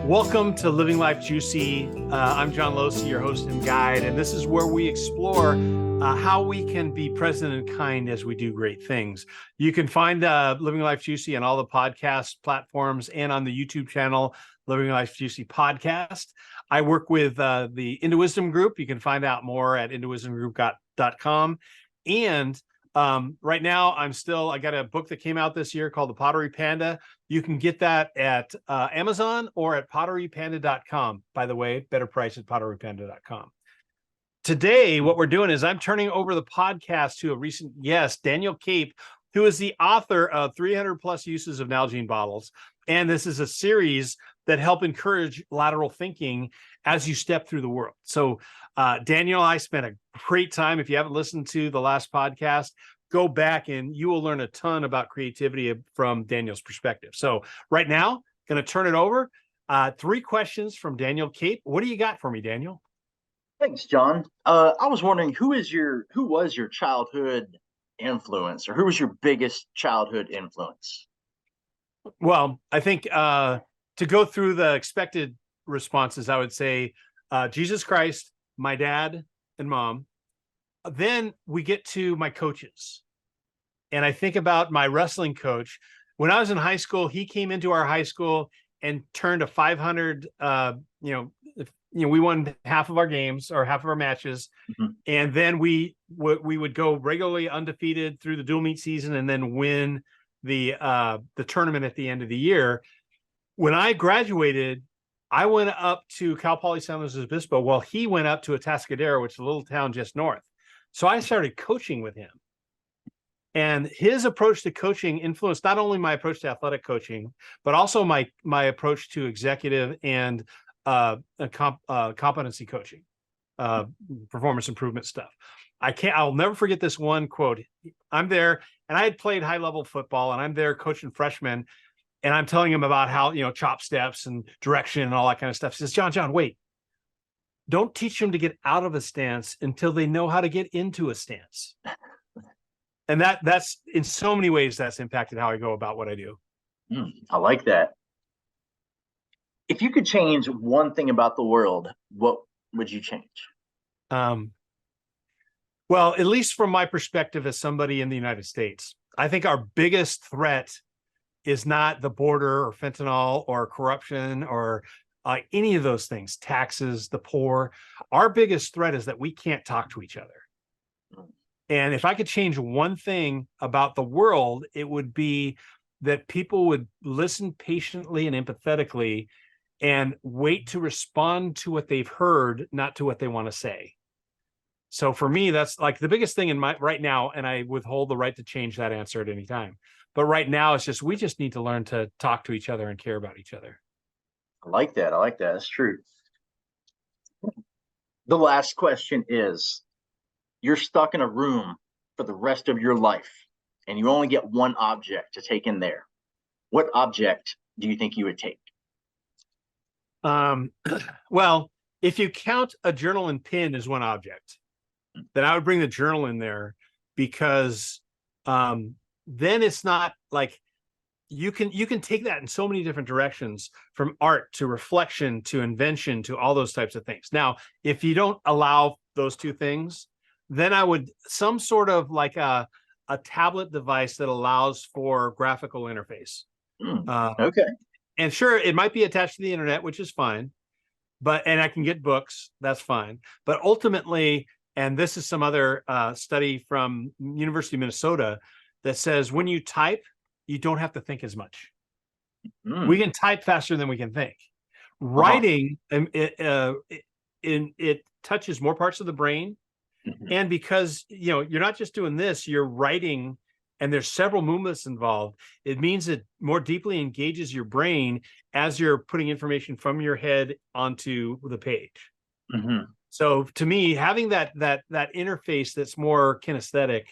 Welcome to Living Life Juicy. I'm John Losi, your host and guide, and this is where we explore how we can be present and kind as we do great things. You can find Living Life Juicy on all the podcast platforms and on the YouTube channel, Living Life Juicy Podcast. I work with the Into Wisdom Group. You can find out more at intowisdomgroup.com. And right now, I got a book that came out this year called The Pottery Panda. You can get that at Amazon or at potterypanda.com. By the way, better price at potterypanda.com. Today, what we're doing is I'm turning over the podcast to a recent guest, Daniel Cape, who is the author of 300 plus uses of Nalgene bottles. And this is a series that help encourage lateral thinking as you step through the world. So Daniel and I spent a great time. If you haven't listened to the last podcast, go back and you will learn a ton about creativity from Daniel's perspective. So right now, going to turn it over. 3 questions from Daniel Cape. What do you got for me, Daniel? Thanks, John. I was wondering, who was your childhood influence, or who was your biggest childhood influence? Well, I think to go through the expected responses, I would say Jesus Christ, my dad and mom. Then we get to my coaches. And I think about my wrestling coach. When I was in high school, he came into our high school and turned a 500, we won half of our games or half of our matches. Mm-hmm. And then we would go regularly undefeated through the dual meet season and then win the tournament at the end of the year. When I graduated, I went up to Cal Poly San Luis Obispo while he went up to Atascadero, which is a little town just north. So I started coaching with him. And his approach to coaching influenced not only my approach to athletic coaching, but also my approach to executive and competency coaching, performance improvement stuff. I'll never forget this one quote. I'm there and I had played high level football and I'm there coaching freshmen. And I'm telling him about how, chop steps and direction and all that kind of stuff. He says, John, wait. Don't teach them to get out of a stance until they know how to get into a stance. And that's in so many ways that's impacted how I go about what I do. I like that. If you could change one thing about the world, what would you change? Well, at least from my perspective as somebody in the United States, I think our biggest threat is not the border or fentanyl or corruption or any of those things, taxes, the poor. Our biggest threat is that we can't talk to each other. And if I could change one thing about the world, it would be that people would listen patiently and empathetically and wait to respond to what they've heard, not to what they want to say. So for me, that's like the biggest thing in my right now, and I withhold the right to change that answer at any time. But right now, we just need to learn to talk to each other and care about each other. I like that. That's true. The last question is, you're stuck in a room for the rest of your life, and you only get one object to take in there. What object do you think you would take? Well, if you count a journal and pen as one object, then I would bring the journal in there because then it's not like you can take that in so many different directions, from art to reflection to invention to all those types of things. Now, if you don't allow those two things, then I would some sort of like a tablet device that allows for graphical interface. Okay. And sure, it might be attached to the internet, which is fine, and I can get books, that's fine. But ultimately, and this is some other study from University of Minnesota that says when you type, you don't have to think as much. We can type faster than we can think. Writing, it touches more parts of the brain. Mm-hmm. And because, you're not just doing this, you're writing and there's several movements involved. It means it more deeply engages your brain as you're putting information from your head onto the page. Mm-hmm. So to me, having that interface that's more kinesthetic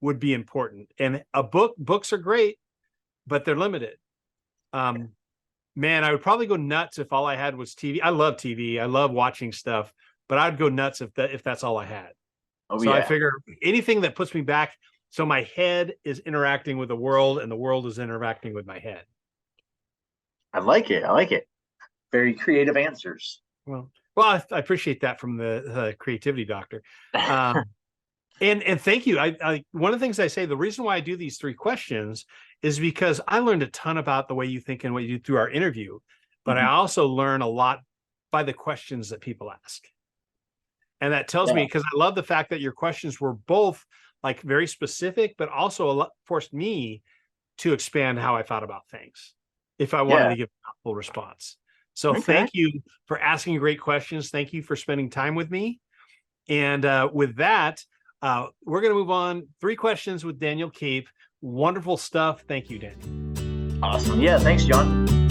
would be important. And books are great, but they're limited. Man, I would probably go nuts if all I had was TV. I love TV. I love watching stuff, but I'd go nuts if that's all I had. So yeah. I figure anything that puts me back, so my head is interacting with the world and the world is interacting with my head. I like it. very creative answers. Well, I appreciate that from the creativity doctor. And thank you. I one of the things I say, the reason why I do these 3 questions is because I learned a ton about the way you think and what you do through our interview, but I also learn a lot by the questions that people ask. And that tells me, because I love the fact that your questions were both like very specific, but also forced me to expand how I thought about things if I wanted to give a full response. So thank you for asking great questions. Thank you for spending time with me. And with that, we're going to move on. 3 questions with Daniel Cape. Wonderful stuff. Thank you, Daniel. Awesome. Yeah, thanks, John.